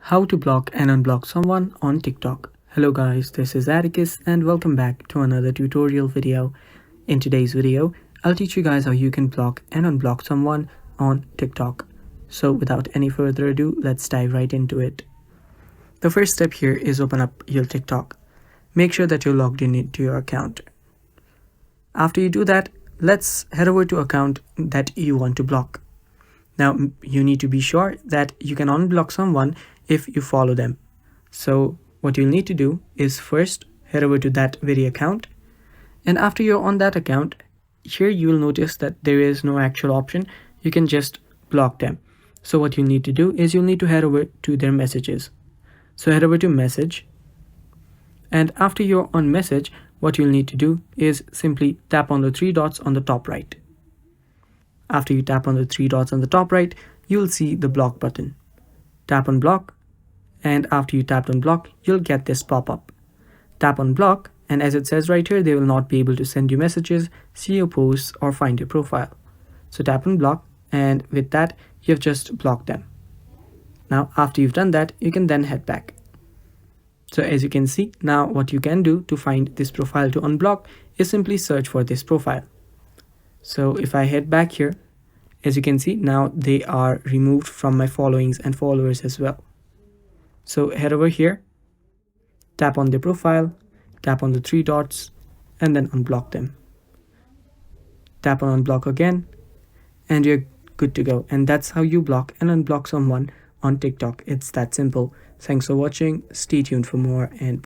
How to block and unblock someone on TikTok. Hello guys, this is Atticus and welcome back to another tutorial video. In today's video, I'll teach you guys how you can block and unblock someone on TikTok. So without any further ado, let's dive right into it. The first step here is open up your TikTok. Make sure that you're logged in into your account. After you do that, let's head over to account that you want to block. Now, you need to be sure that you can unblock someone if you follow them. So what you'll need to do is first head over to that very account. And after you're on that account, here you will notice that there is no actual option. You can just block them. So what you need to do is you'll need to head over to their messages. So head over to message. And after you're on message, what you'll need to do is simply tap on the three dots on the top right. After you tap on the three dots on the top right, you'll see the block button. Tap on block, and after you tap on block, you'll get this pop-up. Tap on block, and as it says right here, they will not be able to send you messages, see your posts, or find your profile. So tap on block, and with that, you've just blocked them. Now, after you've done that, you can then head back. So as you can see, now what you can do to find this profile to unblock is simply search for this profile. So if I head back here, as you can see, now they are removed from my followings and followers as well. So head over here, tap on their profile, tap on the three dots, and then unblock them. Tap on unblock again, and you're good to go. And that's how you block and unblock someone on TikTok. It's that simple. Thanks for watching. Stay tuned for more and